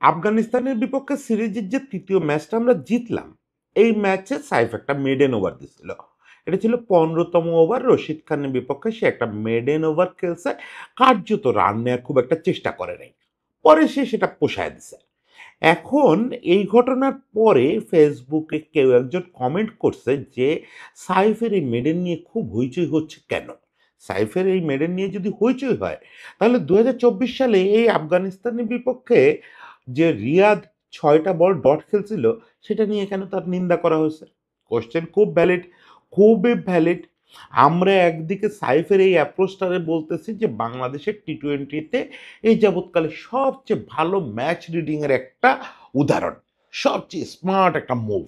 আফগানিস্তানের বিপক্ষে সিরিজের যে তৃতীয় ম্যাচটা আমরা জিতলাম, এই ম্যাচে সাইফ একটা মেডেন ওভার দিছিল। এটা ছিল 15তম ওভার। রশিদ খানের বিপক্ষে সে একটা মেডেন ওভার খেলছে, কার্যত রান নেওয়ার খুব একটা চেষ্টা করে নাই। পরে সে সেটা পোষায় দিছে। এখন এই ঘটনার পরে ফেসবুকে কেউ একজন কমেন্ট করছে যে সাইফের এই মেডেন নিয়ে খুব হইচই হচ্ছে কেন। সাইফের এই মেডেন নিয়ে যদি হইচই হয়, তাহলে 2024 সালে এই আফগানিস্তানের বিপক্ষে যে রিয়াদ 6টা বল ডট খেলছিল, সেটা নিয়ে কেন তার নিন্দা করা হয়েছে? কোশ্চেন খুব ভ্যালিড, খুবই ভ্যালিড। আমরা একদিকে সাইফের এই অ্যাপ্রোচটারে বলতেছি যে বাংলাদেশের টি-20-তে এই যাবৎকালে সবচেয়ে ভালো ম্যাচ রিডিংয়ের একটা উদাহরণ, সবচেয়ে স্মার্ট একটা মুভ।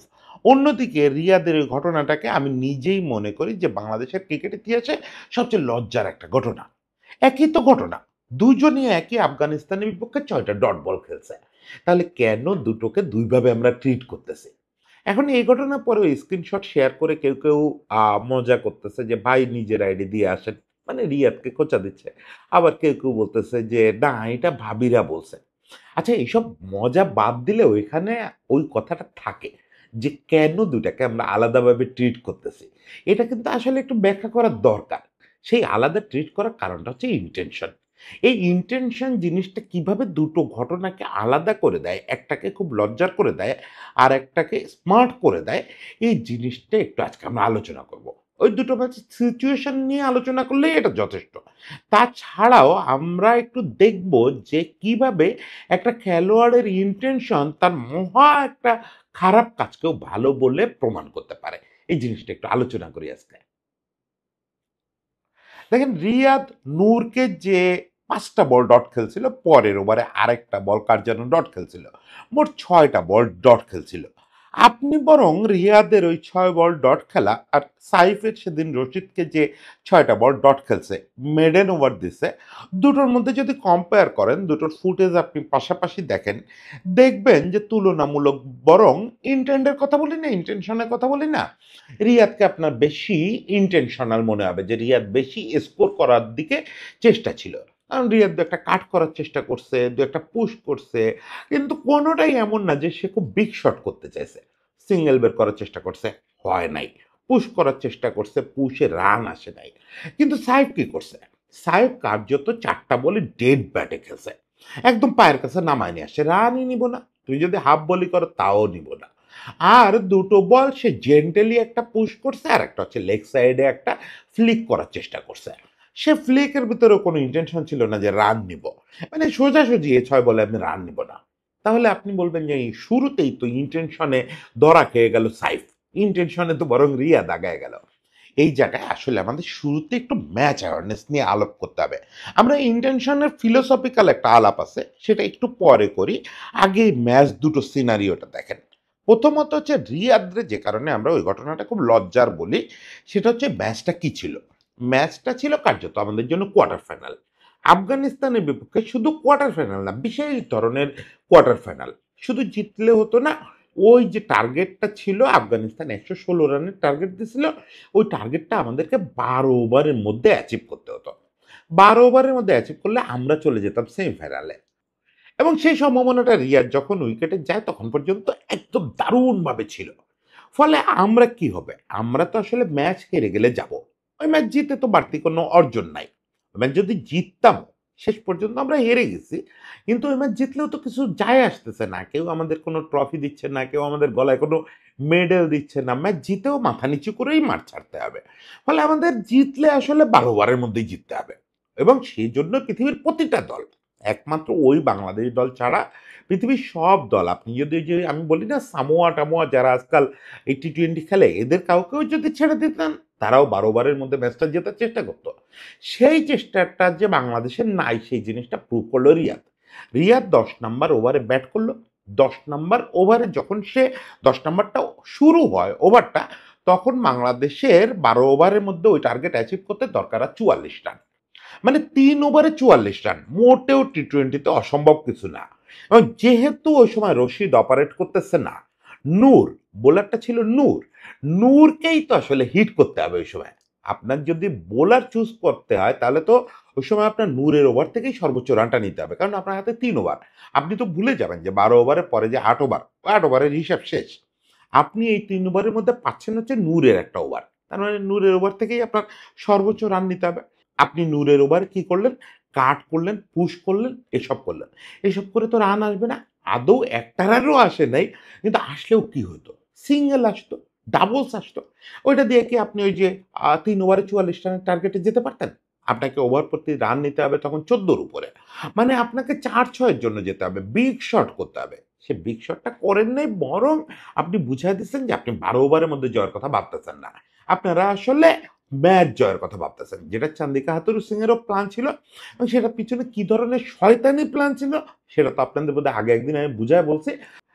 অন্যদিকে রিয়াদের ওই ঘটনাটাকে আমি নিজেই মনে করি যে বাংলাদেশের ক্রিকেট ইতিহাসে সবচেয়ে লজ্জার একটা ঘটনা। একই তো ঘটনা, দুজনই একই আফগানিস্তানের বিপক্ষে 6টা ডট বল খেলছে। তাহলে কেন দুটোকে দুইভাবে আমরা ট্রিট করতেছি? এখন এই ঘটনার পরেও স্ক্রিনশট শেয়ার করে কেউ কেউ মজা করতেছে যে ভাই নিজের আইডি দিয়ে আসেন, মানে রিয়াদকে খোঁচা দিচ্ছে। আবার কেউ কেউ বলতেছে যে না, এটা ভাবিরা বলছে। আচ্ছা, এইসব মজা বাদ দিলেও এখানে ওই কথাটা থাকে যে কেন দুটাকে আমরা আলাদাভাবে ট্রিট করতেছি। এটা কিন্তু আসলে একটু ব্যাখ্যা করার দরকার। সেই আলাদা ট্রিট করার কারণটা হচ্ছে ইন্টেনশন। এই ইন্টেনশন জিনিসটা কিভাবে দুটো ঘটনাকে আলাদা করে দেয়, একটাকে খুব লজ্জার করে দেয় আর একটাকে স্মার্ট করে দেয়, এই জিনিসটা একটু আজকে আমরা আলোচনা করব। ওই দুটো ম্যাচের সিচুয়েশন নিয়ে আলোচনা করলেই এটা যথেষ্ট। তাছাড়াও আমরা একটু দেখব যে কিভাবে একটা খেলোয়াড়ের ইন্টেনশন তার মহা একটা খারাপ কাজকেও ভালো বলে প্রমাণ করতে পারে। এই জিনিসটা একটু আলোচনা করি আজকে। দেখেন, রিয়াদ নূরকে যে 5টা বল ডট খেলছিল, পরের ওভারে আরেকটা বল কার যেন ডট খেলছিল, মোট 6টা বল ডট খেলছিল। আপনি বরং রিয়াদের ওই 6 বল ডট খেলা আর সাইফের সেদিন রশিদকে যে 6টা বল ডট খেলছে, মেডেন ওভার দিছে, দুটোর মধ্যে যদি কম্পেয়ার করেন, দুটোর ফুটেজ আপনি পাশাপাশি দেখেন, দেখবেন যে তুলনামূলক, বরং ইন্টেন্টের কথা বলি না, ইন্টেনশনের কথা বলি না, রিয়াদকে আপনার বেশি ইন্টেনশনাল মনে হবে, যে রিয়াদ বেশি স্কোর করার দিকে চেষ্টা ছিল। কারণ রিয়াদ দু একটা কাট করার চেষ্টা করছে, দু একটা পুশ করছে, কিন্তু কোনোটাই এমন না যে সে খুব বিগ শট করতে চাইছে। সিঙ্গেল বের করার চেষ্টা করছে, হয় নাই। পুশ করার চেষ্টা করছে, পুশে রান আসে নাই। কিন্তু সাইফ কি করছে? সাইফ কার্যত 4টা বলে ডেড ব্যাটে খেলছে, একদম পায়ের কাছে নামায় নিয়ে আসে, রানই নিব না, তুই যদি হাফ বলি করো তাও নিব না। আর দুটো বল সে জেন্টালি একটা পুশ করছে, আর একটা হচ্ছে লেগ সাইডে একটা ফ্লিক করার চেষ্টা করছে। সে ফ্লিকের ভিতরে কোনো ইন্টেনশন ছিল না যে রান নিব, মানে সোজাসুজি 6 বলে আমি রান নিব না। তাহলে আপনি বলবেন যে এই শুরুতেই তো ইন্টেনশনে ধরা খেয়ে গেল সাইফ, ইন্টেনশনে তো বরং রিয়া দাগায় গেল। এই জায়গায় আসলে আমাদের শুরুতে একটু ম্যাচ অ্যাওয়ারনেস নিয়ে আলাপ করতে হবে। আমরা ইন্টেনশনের ফিলোসফিক্যাল একটা আলাপ আছে, সেটা একটু পরে করি। আগে ম্যাচ দুটো সিনারিওটা দেখেন। প্রথমত হচ্ছে রিয়াদরে যে কারণে আমরা ওই ঘটনাটা খুব লজ্জার বলি, সেটা হচ্ছে ম্যাচটা কি ছিল। ম্যাচটা ছিল কার্যত আমাদের জন্য কোয়ার্টার ফাইনাল। আফগানিস্তানের বিপক্ষে শুধু কোয়ার্টার ফাইনাল না, বিশেষ ধরনের কোয়ার্টার ফাইনাল। শুধু জিতলে হতো না, ওই যে টার্গেটটা ছিল, আফগানিস্তান 116 রানের টার্গেট দিছিল, ওই টার্গেটটা আমাদেরকে 12 ওভারের মধ্যে অ্যাচিভ করতে হতো। 12 ওভারের মধ্যে অ্যাচিভ করলে আমরা চলে যেতাম সেমিফাইনালে। এবং সেই সম্ভাবনাটা রিয়াদ যখন উইকেটে যায় তখন পর্যন্ত একদম দারুণভাবে ছিল। ফলে আমরা কি হবে, আমরা তো আসলে ম্যাচ হেরে গেলে যাব, ওই ম্যাচ জিতে তো বাড়তি কোনো অর্জন নাই। ওই ম্যাচ যদি জিততাম, শেষ পর্যন্ত আমরা হেরে গেছি, কিন্তু ওই ম্যাচ জিতলেও তো কিছু যায় আসতেছে না, কেউ আমাদের কোনো ট্রফি দিচ্ছে না, কেউ আমাদের গলায় কোনো মেডেল দিচ্ছে না, ম্যাচ জিতেও মাথা নিচু করেই মাঠ ছাড়তে হবে। ফলে আমাদের জিতলে আসলে 12 ওভারের মধ্যেই জিততে হবে। এবং সেই জন্য পৃথিবীর প্রতিটা দল, একমাত্র ওই বাংলাদেশ দল ছাড়া পৃথিবীর সব দল, আপনি যদি ওই যে আমি বলি না সামোয়া টামোয়া যারা আজকাল এই টি-20 খেলে, এদের কাউকেও যদি ছেড়ে দিতেন, তারাও 12 ওভারের মধ্যে ম্যাচটা জেতার চেষ্টা করতো। সেই চেষ্টাটা যে বাংলাদেশের নাই, সেই জিনিসটা প্রুভ করলো রিয়াদ। রিয়াদ 10 নম্বর ওভারে ব্যাট করলো। 10 নম্বর ওভারে যখন সে 10 নম্বরটা শুরু হয় ওভারটা, তখন বাংলাদেশের 12 ওভারের মধ্যে ওই টার্গেট অ্যাচিভ করতে দরকার আর 44 রান। মানে 3 ওভারে 44 রান মোটেও টি-20-তে অসম্ভব কিছু না। এবং যেহেতু ওই সময় রশিদ অপারেট করতেছে না, নূর, বোলারটা ছিল নূর, নূরকেই তো আসলে হিট করতে হবে ওই সময়। আপনার যদি বোলার চুজ করতে হয় তাহলে তো ওই সময় আপনার নূরের ওভার থেকেই সর্বোচ্চ রানটা নিতে হবে, কারণ আপনার হাতে 3 ওভার। আপনি তো ভুলে যাবেন যে 12 ওভারের পরে যে 8 ওভার, 8 ওভারের হিসাব শেষ। আপনি এই 3 ওভারের মধ্যে পাচ্ছেন হচ্ছে নূরের একটা ওভার, তার মানে নূরের ওভার থেকেই আপনার সর্বোচ্চ রান নিতে হবে। আপনি নূরের ওভার কি করলেন, কাট করলেন, পুশ করলেন, এসব করলেন। এসব করে তো রান আসবে না, আদৌ একটা রানও আসে নাই। কিন্তু আসলেও কি হতো, সিঙ্গেল আসতো, ডাবলস আসতো। ওইটা দিয়ে কি আপনি ওই যে 3 ওভারে 44 রানের টার্গেটে যেতে পারতেন? আপনাকে ওভার প্রতি রান নিতে হবে তখন 14-র উপরে। মানে আপনাকে 4-6-এর জন্য যেতে হবে, বিগ শট করতে হবে। সে বিগ শটটা করেন নাই, বরং আপনি বুঝাই দিচ্ছেন যে আপনি 12 ওভারের মধ্যে জয়ের কথা ভাবতেছেন না। আপনারা আসলে ম্যাচ জয়ের কথা ভাবতেছেন, যেটা চান্দিকা হাতুরু সিং এরও প্ল্যান ছিল। এবং সেটা পিছনে কি ধরনের শয়তানি প্ল্যান ছিল সেটা তো আপনাদের মধ্যে আগে একদিন আমি বুঝায় বলছি,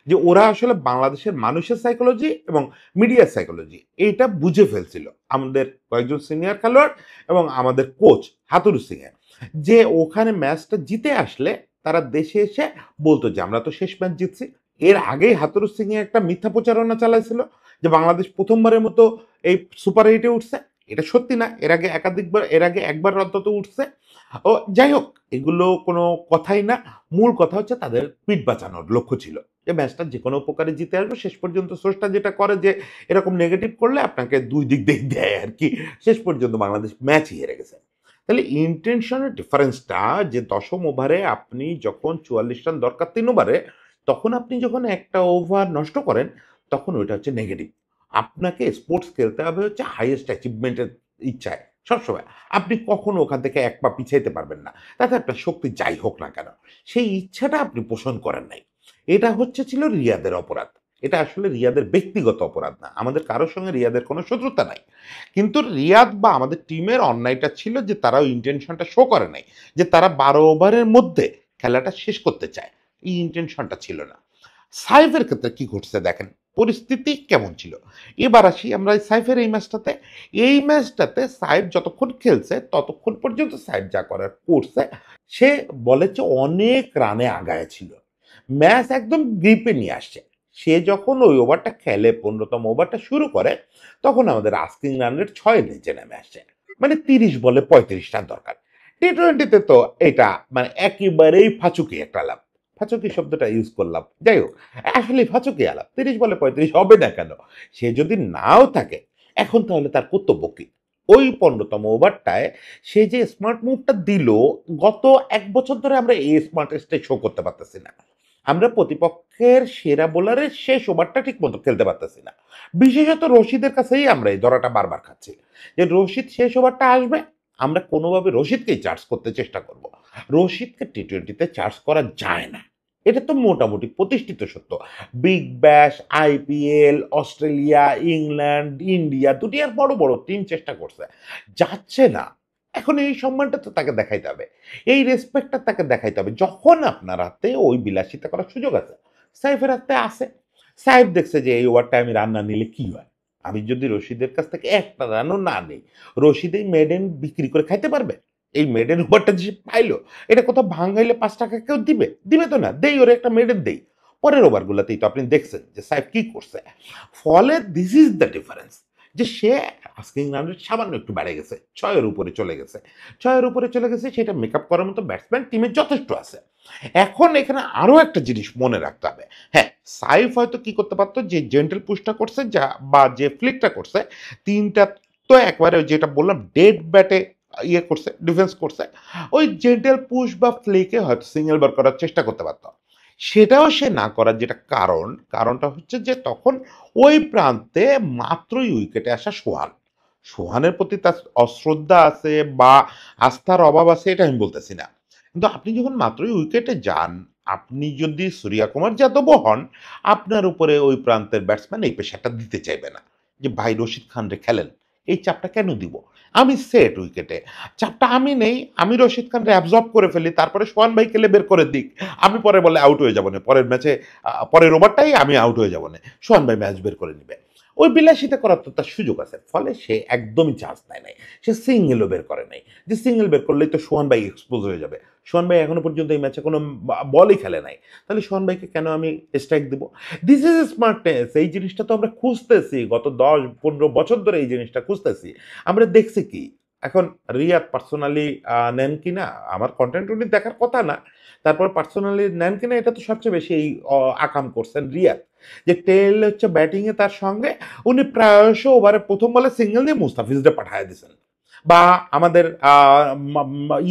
যে ওরা আসলে বাংলাদেশের মানুষের সাইকোলজি এবং মিডিয়ার সাইকোলজি এইটা বুঝে ফেলছিল, আমাদের কয়েকজন সিনিয়র খেলোয়াড় এবং আমাদের কোচ হাতুরু সিং এর, যে ওখানে ম্যাচটা জিতে আসলে তারা দেশে এসে বলতো যে আমরা তো শেষ ম্যাচ জিতছি। এর আগেই হাতুরু সিং এ একটা মিথ্যা প্রচারণা চালাইছিল যে বাংলাদেশ প্রথমবারের মতো এই সুপার এইটে উঠছে। এটা সত্যি না, এর আগে একাধিকবার, এর আগে একবার অন্তত উঠছে। ও যাই হোক, এগুলো কোনো কথাই না। মূল কথা হচ্ছে তাদের পিঠ বাঁচানোর লক্ষ্য ছিল যে ম্যাচটা যে কোনো প্রকারে জিতে আসবে। শেষ পর্যন্ত সোর্সটা যেটা করে যে এরকম নেগেটিভ করলে আপনাকে দুই দিক দিয়ে দেয় আর কি। শেষ পর্যন্ত বাংলাদেশ ম্যাচই হেরে গেছে। তাহলে ইন্টেনশনের ডিফারেন্সটা, যে 10ম ওভারে আপনি যখন 44 রান দরকার 3 ওভারে, তখন আপনি যখন একটা ওভার নষ্ট করেন, তখন ওইটা হচ্ছে নেগেটিভ। আপনাকে স্পোর্টস খেলতে হবে হচ্ছে হাইয়েস্ট অ্যাচিভমেন্টের ইচ্ছায় সবসময়। আপনি কখনো ওখান থেকে এক পা পিছাইতে পারবেন না, তাতে আপনার শক্তি যাই হোক না কেন, সেই ইচ্ছাটা আপনি পোষণ করেন নাই। এটা হচ্ছে ছিল রিয়াদের অপরাধ। এটা আসলে রিয়াদের ব্যক্তিগত অপরাধ না, আমাদের কারোর সঙ্গে রিয়াদের কোনো শত্রুতা নাই। কিন্তু রিয়াদ বা আমাদের টিমের অন্যায়টা ছিল যে তারা ওই ইন্টেনশনটা শো করে নাই, যে তারা 12 ওভারের মধ্যে খেলাটা শেষ করতে চায়। এই ইন্টেনশনটা ছিল না। সাইফের ক্ষেত্রে কি ঘটছে দেখেন, পরিস্থিতি কেমন ছিল। এবার আসি আমরা সাইফের এই ম্যাচটাতে। এই ম্যাচটাতে সাইফ যতক্ষণ খেলছে ততক্ষণ পর্যন্ত সাইফ যা করার করছে, সে বলে যে অনেক রানে আগায় ছিল, ম্যাচ একদম গ্রিপে নিয়ে আসছে। সে যখন ওই ওভারটা খেলে, 15তম ওভারটা শুরু করে, তখন আমাদের আস্কিং রান রেট 6-এর নিচে নেমে আসছে। মানে 30 বলে 35 রান দরকার। টি-20তে তো এটা মানে একেবারেই ফাচুকি একটা লাভ। ফাচুকি শব্দটা ইউজ করলাম, যাই হোক, আসলে ফাচুকি আলাপ। 30 বলে 35 হবে না কেন? সে যদি নাও থাকে এখন, তাহলে তার কর্তব্য কি? ওই 15তম ওভারটায় সে যে স্মার্ট মুভটা দিল, গত 1 বছর ধরে আমরা এই স্মার্টেস্টে শো করতে পারতেছি না। আমরা প্রতিপক্ষের সেরা বোলারের শেষ ওভারটা ঠিক মতো খেলতে পারতেছি না। বিশেষত রশিদের কাছেই আমরা এই ধরাটা বারবার খাচ্ছি, যে রশিদ শেষ ওভারটা আসবে, আমরা কোনোভাবে রশিদকেই চার্জ করতে চেষ্টা করব। রশিদকে টি-20তে চার্জ করা যায় না, এটা তো মোটামুটি প্রতিষ্ঠিত সত্য। Big Bash, IPL, Australia, England, India, দুটি আর বড় বড় টিম চেষ্টা করছে, যাচ্ছে না। এখন এই সম্মানটা তো তাকে দেখাইতে হবে, এই রেসপেক্টটা তাকে দেখাইতে হবে যখন আপনার হাতে ওই বিলাসিতা করার সুযোগ আছে। সাইফের হাতে আছে, সাইফ দেখছে যে এই ওভারটা আমি রান না নিলে কি হয়। আমি যদি রশিদের কাছ থেকে একটা রানও না নিই, রশিদ এই মেডেন বিক্রি করে খাইতে পারবে? এই মেডেন ওভারটা যে পাইলো, এটা কোথাও ভাঙাইলে 5 টাকা কেউ দিবে? দিবে তো না। দেই ওরে একটা মেডেন দেই। পরের ওভারগুলোতেই তো আপনি দেখছেন যে সাইফ কি করছে। ফলে দিস ইজ দ্য ডিফারেন্স, যে সে আস্কিং রান রেট সামান্য একটু বেড়ে গেছে, 6-এর উপরে চলে গেছে। 6-এর উপরে চলে গেছে, সেটা মেকআপ করার মতো ব্যাটসম্যান টিমে যথেষ্ট আছে। এখন এখানে আরো একটা জিনিস মনে রাখতে হবে। হ্যাঁ, সাইফ হয়তো কি করতে পারতো, যে জেন্টেল পুশটা করছে যা বা যে ফ্লিকটা করছে, 3টা তো একবারে ওই যেটা বললাম ডেড ব্যাটে ইয়ে করছে, ডিফেন্স করছে। ওই জেন্টেল পুশ বা ফ্লিকে হয়তো সিঙ্গেল বার করার চেষ্টা করতে পারতো। সেটাও সে না করার যেটা কারণটা হচ্ছে যে তখন ওই প্রান্তে মাত্রই উইকেটে আসা সোহান। সোহানের প্রতি তার অশ্রদ্ধা আছে বা আস্থার অভাব আছে, এটা আমি বলতেছি না। কিন্তু আপনি যখন মাত্রই উইকেটে যান, আপনি যদি সূর্যকুমার যাদবও হন, আপনার উপরে ওই প্রান্তের ব্যাটসম্যান এই প্রেশারটা দিতে চাইবে না, যে ভাই রশিদ খান রে খেলেন, এই চাপটা কেন দিব? আমি সেট উইকেটে, চাপটা আমি নেই, আমি রশিদ খানরে অ্যাবজর্ব করে ফেলি, তারপরে সোহান ভাই খেলে বের করে দিক। আমি পরে বলে আউট হয়ে যাবো না, পরের ম্যাচে পরের ওভারটাই আমি আউট হয়ে যাবো না, সোহান ভাই ম্যাচ বের করে নিবে। ওই বিলাসিতা করার তো তার সুযোগ আছে, ফলে সে একদমই চান্স নেয় নাই। সে সিঙ্গেলও বের করে নাই, যে সিঙ্গেল বের করলেই তো সোহান ভাই এক্সপোজ হয়ে যাবে। সোহান ভাই এখনো পর্যন্ত এই ম্যাচে কোনো বলই খেলে নাই, তাহলে সোহান ভাইকে কেন আমি স্ট্রাইক দিব? This is smartness. এই জিনিসটা তো আমরা খুঁজতেছি, গত 10-15 বছর ধরে এই জিনিসটা খুঁজতেছি। আমরা দেখছি কি, এখন রিয়াদ পার্সোনালি নেন কিনা, আমার কন্টেন্ট উনি দেখার কথা না, তারপর পার্সোনালি নেন কিনা এটা তো সবচেয়ে বেশি এই আকাম করছেন রিয়াদ, যে টেল হচ্ছে ব্যাটিংয়ে তার সঙ্গে উনি প্রায়শ ওভারে প্রথম বলে সিঙ্গেল দিয়ে মুস্তাফিজরে পাঠিয়ে দিয়েছেন, বা আমাদের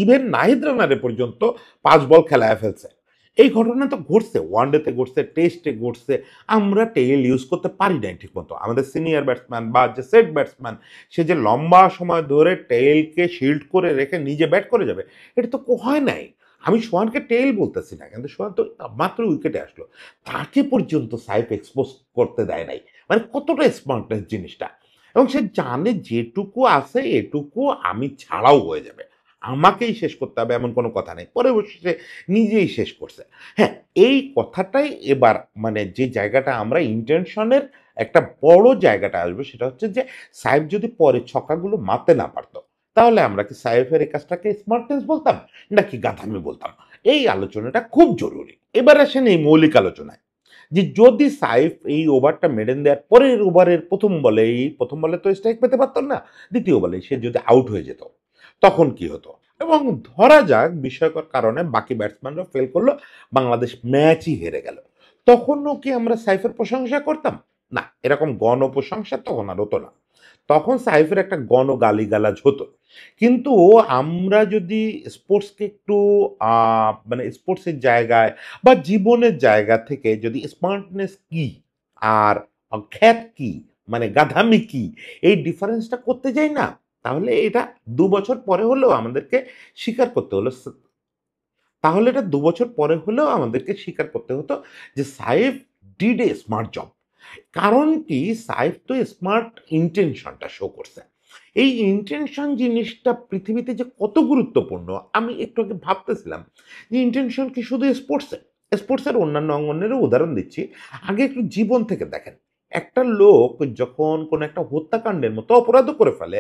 ইভেন নাহিদ রানারে পর্যন্ত 5 বল খেলায় ফেলছে। এই ঘটনা তো ঘটছে, ওয়ানডেতে ঘটছে, টেস্টে ঘটছে। আমরা টেল ইউজ করতে পারি নাই ঠিক মতো। আমাদের সিনিয়র ব্যাটসম্যান বা যে সেট ব্যাটসম্যান, সে যে লম্বা সময় ধরে টেলকে শিল্ড করে রেখে নিজে ব্যাট করে যাবে, এটা তো হয় নাই। আমি সোহানকে টেল বলতেছি না, কিন্তু সোহান তো মাত্র উইকেটে আসলো, তাকে পর্যন্ত সাইফ এক্সপোজ করতে দেয় নাই। মানে কতটা স্মার্টনেস জিনিসটা, এবং সে জানে যেটুকু আছে এটুকু আমি ছাড়াও হয়ে যাবে, আমাকেই শেষ করতে হবে এমন কোনো কথা নেই। পরে বসে সে নিজেই শেষ করছে। হ্যাঁ, এই কথাটাই এবার মানে যে জায়গাটা আমরা ইন্টেনশনের একটা বড় জায়গাটা আসবে, সেটা হচ্ছে যে সাইফ যদি পরে ছক্কাগুলো মারতে না পারতো, তাহলে আমরা কি সাইফের এই কাজটাকে স্মার্টনেস বলতাম নাকি গাধামি বলতাম? এই আলোচনাটা খুব জরুরি। এবার আসেন এই মৌলিক আলোচনায়, যে যদি সাইফ এই ওভারটা মেডেন দেওয়ার পরের ওভারের প্রথম বলে তো স্ট্রাইক পেতে পারত না, দ্বিতীয় বলে সে যদি আউট হয়ে যেত, তখন কি হতো? এবং ধরা যাক বিস্ময়কর কারণে বাকি ব্যাটসম্যানরা ফেল করলো, বাংলাদেশ ম্যাচই হেরে গেল, তখনও কি আমরা সাইফের প্রশংসা করতাম? না, এরকম গণ প্রশংসা তখন আর হতো না, তখন সাইফের একটা গণ গালিগালাজ হতো। কিন্তু আমরা যদি স্পোর্টসকে একটু মানে স্পোর্টসের জায়গায় বা জীবনের জায়গা থেকে যদি স্মার্টনেস কি আর খ্যাত কি, মানে গাধামি কি, এই ডিফারেন্সটা করতে যাই না, তাহলে এটা 2 বছর পরে হলেও আমাদেরকে স্বীকার করতে হলো, তাহলে এটা 2 বছর পরে হলেও আমাদেরকে স্বীকার করতে হতো যে Saif did a smart job. কারণ কি, সাইফ তো স্মার্ট ইন্টেনশনটা শো করছে। এই ইন্টেনশন জিনিসটা পৃথিবীতে যে কত গুরুত্বপূর্ণ, আমি একটু আগে ভাবতেছিলাম যে ইন্টেনশন কি শুধু স্পোর্টসে, স্পোর্টসের অন্যান্য অঙ্গনেরও উদাহরণ দিচ্ছি। আগে একটু জীবন থেকে দেখেন, একটা লোক যখন কোনো একটা হত্যাকাণ্ডের মতো অপরাধও করে ফেলে,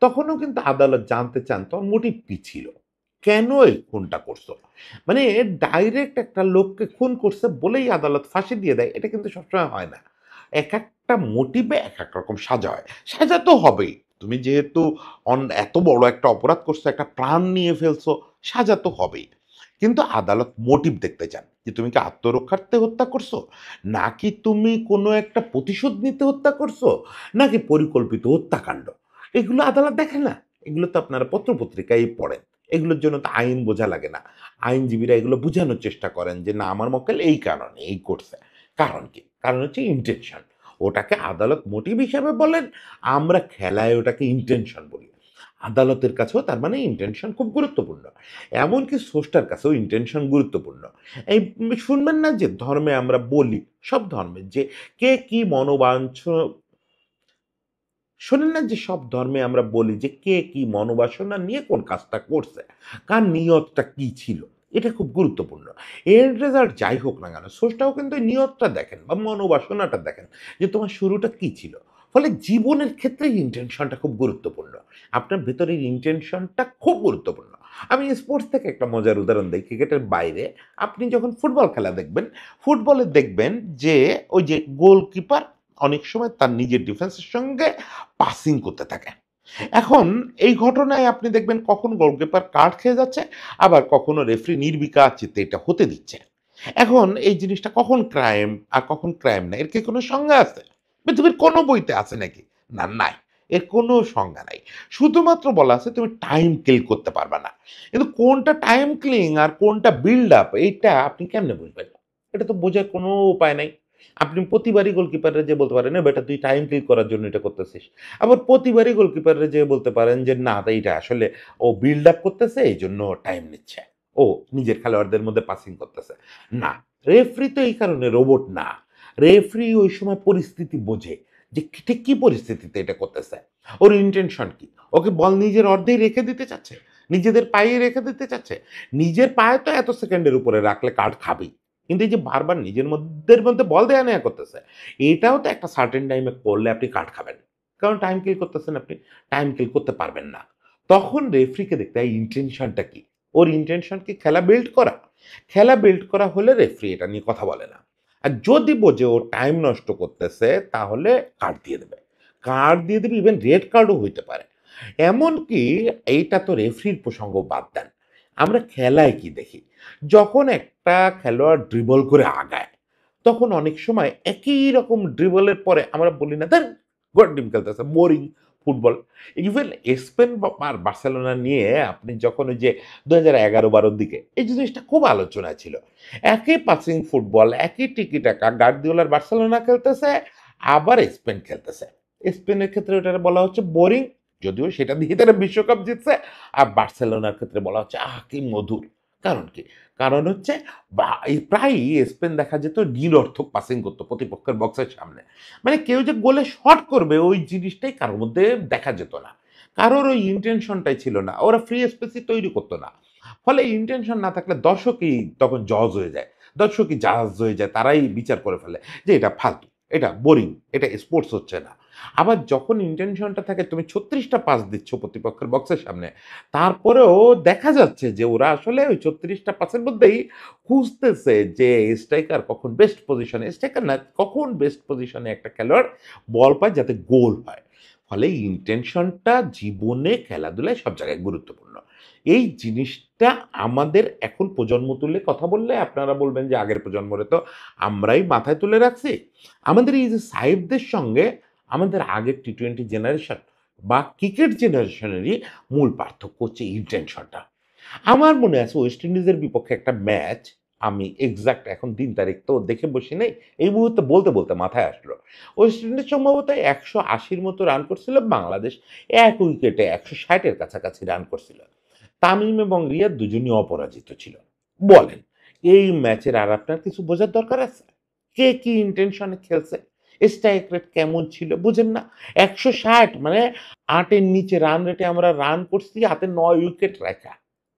তখনও কিন্তু আদালত জানতে চান তোর মোটিভ কি ছিল, কেন এই খুনটা করছো। মানে ডাইরেক্ট একটা লোককে খুন করছে বলেই আদালত ফাঁসি দিয়ে দেয়, এটা কিন্তু সবসময় হয় না। এক একটা মোটিভে এক এক রকম সাজা হয়, সাজা তো হবেই। তুমি যেহেতু এত বড় একটা অপরাধ করছো, একটা প্রাণ নিয়ে ফেলছো, সাজা তো হবেই। কিন্তু আদালত মোটিভ দেখতে চান, যে তুমি কি আত্মরক্ষার্থে হত্যা করছো, নাকি তুমি কোনো একটা প্রতিশোধ নিতে হত্যা করছো, নাকি পরিকল্পিত হত্যাকাণ্ড। এগুলো আদালত দেখে না, এগুলো তো আপনারা পত্রপত্রিকায় পড়েন, এগুলোর জন্য তো আইন বোঝা লাগে না। আইনজীবীরা এগুলো বোঝানোর চেষ্টা করেন যে না, আমার মক্কেল এই কারণে এই করছে। কারণ কি? কারণ হচ্ছে ইন্টেনশন। ওটাকে আদালত মোটিভ হিসাবে বলেন, আমরা খেলায় ওটাকে ইন্টেনশন বলি। আদালতের কাছেও তার মানে ইন্টেনশন খুব গুরুত্বপূর্ণ। এমনকি স্রষ্টার কাছেও ইন্টেনশন গুরুত্বপূর্ণ। এই শুনবেন না যে ধর্মে আমরা বলি, সব ধর্মে যে কে কি মনোবাঞ্ছ, শোনেন না যে সব ধর্মে আমরা বলি যে কে কি মনোবাসনা নিয়ে কোন কাজটা করছে, কার নিয়তটা কি ছিল, এটা খুব গুরুত্বপূর্ণ। এর রেজাল্ট যাই হোক না কেন, স্রষ্টাও কিন্তু এই নিয়তটা দেখেন বা মনোবাসনাটা দেখেন, যে তোমার শুরুটা কি ছিল। ফলে জীবনের ক্ষেত্রে ইন্টেনশনটা খুব গুরুত্বপূর্ণ, আপনার ভেতরের ইন্টেনশনটা খুব গুরুত্বপূর্ণ। আমি স্পোর্টস থেকে একটা মজার উদাহরণ দিই, ক্রিকেটের বাইরে আপনি যখন ফুটবল খেলা দেখবেন, ফুটবলে দেখবেন যে ওই যে গোলকিপার অনেক সময় তার নিজের ডিফেন্সের সঙ্গে পাসিং করতে থাকে। এখন এই ঘটনায় আপনি দেখবেন কখন গোলকিপার কার্ড খেয়ে যাচ্ছে, আবার কখনো রেফারি নির্বিকার চিত্তে এটা হতে দিচ্ছে। এখন এই জিনিসটা কখন ক্রাইম আর কখন ক্রাইম না, এর কি কোনো সংজ্ঞা আছে? পৃথিবীর কোনো বইতে আছে নাকি? না, নাই। এর কোনো সংজ্ঞা নাই। শুধুমাত্র বলা আছে তুমি টাইম কিল করতে পারবা না। কিন্তু কোনটা টাইম কিলিং আর কোনটা বিল্ড আপ, এইটা আপনি কেমনে বুঝবেন? এটা তো বোঝার কোনো উপায় নাই। আপনি প্রতিবারই গোলকিপাররে যেয়ে বলতে পারেন, "এ বেটা তুই টাইম কিল করার জন্য এটা করতেছিস।" আবার প্রতিবারই গোলকিপাররে যেয়ে বলতে পারেন যে, "না, এইটা আসলে ও বিল্ড আপ করতেছে, এইজন্য টাইম নিচ্ছে। ও নিজের খেলোয়াড়দের মধ্যে পাসিং করতেছে।" না, রেফারি তো এই কারণে রোবট না। রেফারি ওই সময় পরিস্থিতি বোঝে যে ঠিক কি পরিস্থিতিতে এটা করতেছে। ওর ইনটেনশন কি? ওকে বল নিজের অর্ধেই রেখে দিতে চাচ্ছে? নিজেদের পায়েই রেখে দিতে চাচ্ছে? নিজের পায়ে তো এত সেকেন্ডের উপরে রাখলে কার্ড খাবেই। কিন্তু এই যে বারবার নিজের মধ্যে বল দেয়া নেয়া করতেছে, এটাও তো একটা সার্টেন টাইমে করলে আপনি কাট খাবেন। কারণ টাইম কিল করতেছেন আপনি, টাইম কিল করতে পারবেন না। তখন রেফারিকে দেখতে হয় ইনটেনশনটা কি? ওর ইনটেনশন কি খেলা বিল্ড করা? খেলা বিল্ড করা হলে রেফারি এটা নিয়ে কথা বলে না। আর যদি বোঝে ও টাইম নষ্ট করতেছে, তাহলে কার্ড দিয়ে দেবে। কার্ড দিয়ে দেবে, ইভেন রেড কার্ডও হইতে পারে। এমনকি এইটা তো রেফরির প্রসঙ্গ বাদ দেন। আমরা খেলায় কি দেখি? যখন একটা খেলোয়াড় ড্রিবল করে আগায়, তখন অনেক সময় একই রকম ড্রিবলের পরে আমরা বলি না, "ধ্যার গোয়ার টিম খেলতেছে, বোরিং ফুটবল।" ইভেন স্পেন আর বার্সেলোনা নিয়ে আপনি যখন ওই যে ২০১১-১২ দিকে এই জিনিসটা খুব আলোচনায় ছিল। একই পাসিং ফুটবল, একই টিকি-টাকা, গার্দিওলার বার্সেলোনা খেলতেছে, আবার স্পেন খেলতেছে। স্পেনের ক্ষেত্রে ওটাকে বলা হচ্ছে বোরিং, যদিও সেটা দিয়ে তারা বিশ্বকাপ জিতছে। আর বার্সেলোনার ক্ষেত্রে বলা হচ্ছে আহ কি মধুর। কারণ কি? কারণ হচ্ছে প্রায়ই স্পেন দেখা যেত নিরর্থক পাসিং করতো প্রতিপক্ষের বক্সের সামনে। মানে কেউ যে গোলে শট করবে ওই জিনিসটাই কারোর মধ্যে দেখা যেত না। কারোর ওই ইন্টেনশনটাই ছিল না। ওরা ফ্রি স্পেসই তৈরি করতো না। ফলে ইন্টেনশন না থাকলে দর্শকই তখন জজ হয়ে যায়। দর্শকই জাজ হয়ে যায়। তারাই বিচার করে ফেলে যে এটা ফালতু, এটা বোরিং, এটা স্পোর্টস হচ্ছে না। আবার যখন ইন্টেনশনটা থাকে তুমি ৩৬ টা পাস দিচ্ছ প্রতিপক্ষের বক্সের সামনে, তারপরেও দেখা যাচ্ছে যে ওরা আসলে ওই ৩৬ টা পাসের মধ্যেই খুঁজতেছে যে স্ট্রাইকার কখন বেস্ট পজিশনে, স্ট্রাইকার না, কখন বেস্ট পজিশনে একটা খেলোয়াড় বল পায় যাতে গোল হয়। ফলে ইন্টেনশনটা জীবনে খেলাধুলায় সব জায়গায় গুরুত্বপূর্ণ। এই জিনিসটা আমাদের এখন প্রজন্ম তুলে কথা বললে আপনারা বলবেন যে আগের প্রজন্মরে তো আমরাই মাথায় তুলে রাখছি। আমাদের এই যে সাহেবদের সঙ্গে আমাদের আগের টি-20 জেনারেশন বা ক্রিকেট জেনারেশনেরই মূল পার্থক্য হচ্ছে ইন্টেনশনটা। আমার মনে আছে ওয়েস্ট ইন্ডিজের বিপক্ষে একটা ম্যাচ, আমি এক্সাক্ট এখন দিন তারিখ তো দেখে বসি নাই। এই মুহূর্তে বলতে, বলতে মাথায় আসলো। ওয়েস্ট ইন্ডিজ সম্ভবত ১৮০ র মতো রান করছিল। বাংলাদেশ ১ উইকেটে ১৬০ এর কাছাকাছি রান করছিল। তামিম এবং রিয়াদ দুজনই অপরাজিত ছিল। বলেন, এই ম্যাচের আর আপনার কিছু বোঝার দরকার আছে? কে কি ইন্টেনশনে খেলছে? স্ট্রাইক রেট কেমন ছিল? বুঝেন না? ১৬০ মানে ৮ এর নিচে রান রেটে আমরা রান করছি হাতে ৯ উইকেট রাইখা।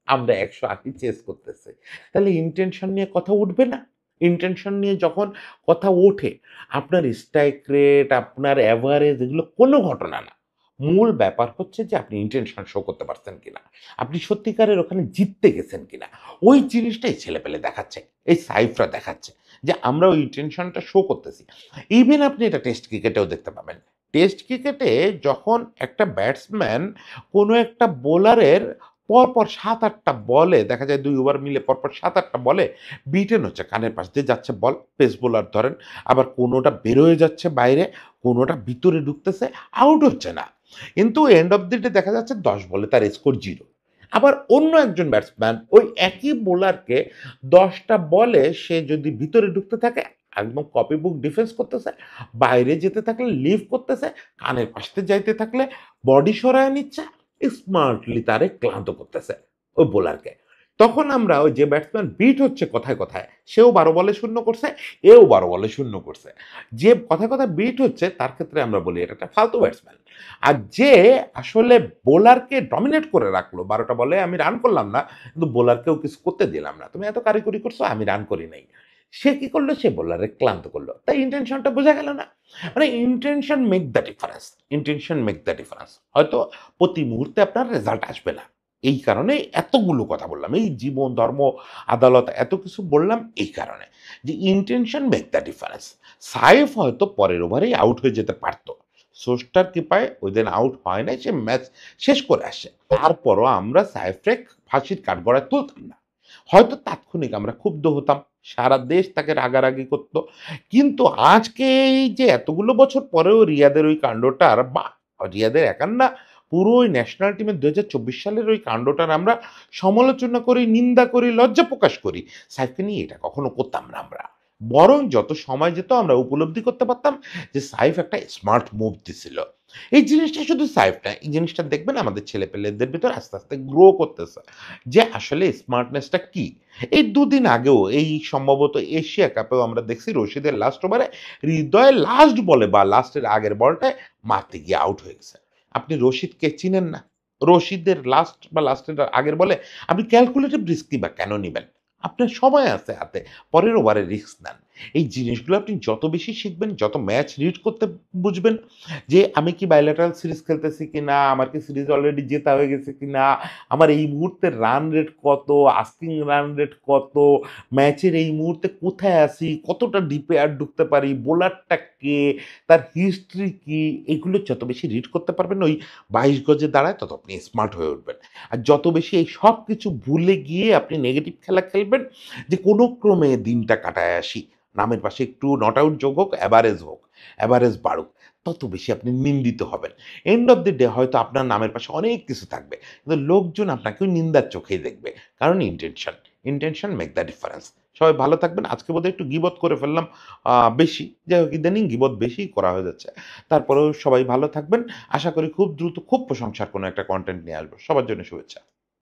আমরা ১৮০ চেস করতেছি। তাহলে ইন্টেনশন নিয়ে কথা উঠবে না? ইন্টেনশন নিয়ে যখন কথা ওঠে, আপনার স্ট্রাইক রেট, আপনার এভারেজ এগুলো কোনো ঘটনা না। মূল ব্যাপার হচ্ছে যে আপনি ইন্টেনশন শো করতে পারছেন কিনা। আপনি সত্যিকারের ওখানে জিততে গেছেন কিনা। ওই জিনিসটাই ছেলেপেলে দেখাচ্ছে। এই সাইফরা দেখাচ্ছে যে আমরা ওই ইন্টেনশনটা শো করতেছি। ইভেন আপনি এটা টেস্ট ক্রিকেটেও দেখতে পাবেন। টেস্ট ক্রিকেটে যখন একটা ব্যাটসম্যান কোনো একটা বোলারের পরপর ৭-৮ টা বলে দেখা যায় ২ ওভার মিলে পরপর ৭-৮ টা বলে বিটেন হচ্ছে। কানের পাশ দিয়ে যাচ্ছে বল, পেস বোলার ধরেন। আবার কোনোটা বেরোয় যাচ্ছে বাইরে, কোনোটা ভিতরে ঢুকতেছে, আউট হচ্ছে না। কিন্তু এন্ড অফ দ্য ডে দেখা যাচ্ছে ১০ বলে তার স্কোর 0। আবার অন্য একজন ব্যাটসম্যান ওই একই বোলারকে ১০ টা বলে সে যদি ভিতরে ঢুকতে থাকে, একদম কপি বুক ডিফেন্স করতেছে, বাইরে যেতে থাকলে লিভ করতেছে, কানের পাশ দিয়ে যাইতে থাকলে বডি সরায় নিচ্ছে, স্মার্টলি তারে ক্লান্ত করতেছে ওই বোলারকে। তখন আমরা ওই যে ব্যাটসম্যান বিট হচ্ছে কথায়, কথায়, সেও ১২ বলে ০ করছে, এও ১২ বলে ০ করছে। যে কথায়, কথায় বিট হচ্ছে তার ক্ষেত্রে আমরা বলি এটা একটা ফালতু ব্যাটসম্যান। আর যে আসলে বোলারকে ডমিনেট করে রাখলো ১২ টা বলে আমি রান করলাম না, কিন্তু বোলারকেও কিছু করতে দিলাম না। তুমি এত কারিগরি করছো, আমি রান করি নাই। সে কি করলো? সে বোলারে ক্লান্ত করলো। তাই ইনটেনশনটা বোঝা গেল না? মানে intention make the difference. Intention make the difference. হয়তো প্রতি মুহূর্তে আপনার রেজাল্ট আসবে না। এই কারণে এতগুলো কথা বললাম। এই জীবন, ধর্ম, আদালত এত কিছু বললাম এই কারণে। যে intention make the difference. Saif হয়তো পরের ওভারেই আউট হয়ে যেতে পারত। স্রষ্টার কৃপায় ওইদিন আউট হয় নাই, সে ম্যাচ শেষ করে আসে। তারপরও আমরা সাইফরে ফাঁসির কাঠগড়ায় তুলতাম না। হয়তো তাৎক্ষণিক আমরা ক্ষুব্ধ হতাম। সারা দেশ তাকে রাগারাগি করত। কিন্তু আজকে এই যে এতগুলো বছর পরেও রিয়াদের ওই কাণ্ডটার বা রিয়াদের একার না, পুরো ওই ন্যাশনাল টিমের ২০২৪ সালের ওই কাণ্ডটার আমরা সমালোচনা করি, নিন্দা করি, লজ্জা প্রকাশ করি। সাইফকে নিয়ে এটা কখনো করতাম না আমরা। বরং যত সময় যেত আমরা উপলব্ধি করতে পারতাম যে সাইফ একটা স্মার্ট মুভ দিছিল। এই জিনিসটা শুধু সাইফ না, এই জিনিসটা দেখবেন আমাদের ছেলেপেলেদের ভিতর আস্তে, আস্তে গ্রো করতেছে। যে আসলে স্মার্টনেসটা কি? এই ২ দিন আগেও এই সম্ভবত এশিয়া কাপেও আমরা দেখছি রশিদের লাস্ট ওভারে হৃদয়ের লাস্ট বলে বা লাস্টের আগের বলটায় মারতে গিয়ে আউট হয়ে গেছে। আপনি রশিদকে চিনেন না? রশিদের লাস্ট বা লাস্টের আগের বলে আপনি ক্যালকুলেটিভ রিস্কই বা কেন নিবেন? আপনার সময় আছে হাতে। পরের ওভারে রিস্ক নেন। এই জিনিসগুলো আপনি যত বেশি শিখবেন, যত ম্যাচ রিড করতে বুঝবেন যে আমি কি বাইল্যাটারাল সিরিজ খেলতেছি কিনা, আমার কি সিরিজ অলরেডি জেতা হয়ে গেছে কিনা, আমার এই মুহূর্তে রান রেট কত, আস্কিং রান রেট কত, ম্যাচের এই মুহূর্তে কোথায় আছি, কতটা ডিপে আর ঢুকতে পারি, বোলারটা কে, তার হিস্ট্রি কি, এগুলো যত বেশি রিড করতে পারবেন ওই 22 গজে দাঁড়ায় তত আপনি স্মার্ট হয়ে উঠবেন। আর যত বেশি এই সব কিছু ভুলে গিয়ে আপনি নেগেটিভ খেলা খেলবেন যে কোনো ক্রমে দিনটা কাটায় আসি, নামের পাশে একটু নট আউট যোগ হোক, অ্যাভারেজ বাড়ুক, তত বেশি আপনি নিন্দিত হবেন। এন্ড অফ দ্য ডে হয়তো আপনার নামের পাশে অনেক কিছু থাকবে। কিন্তু লোকজন আপনাকে ওই নিন্দার চোখেই দেখবে। কারণ ইনটেনশন মেক দ্য ডিফারেন্স। সবাই ভালো থাকবেন। আজকে বোধহয় একটু গীবত করে ফেললাম বেশি। যাই হোক ইদানিং গীবত বেশিই করা হয়ে যাচ্ছে। তারপরেও সবাই ভালো থাকবেন। আশা করি খুব দ্রুত খুব প্রশংসার কোনো একটা কনটেন্ট নিয়ে আসবো। সবার জন্য শুভেচ্ছা।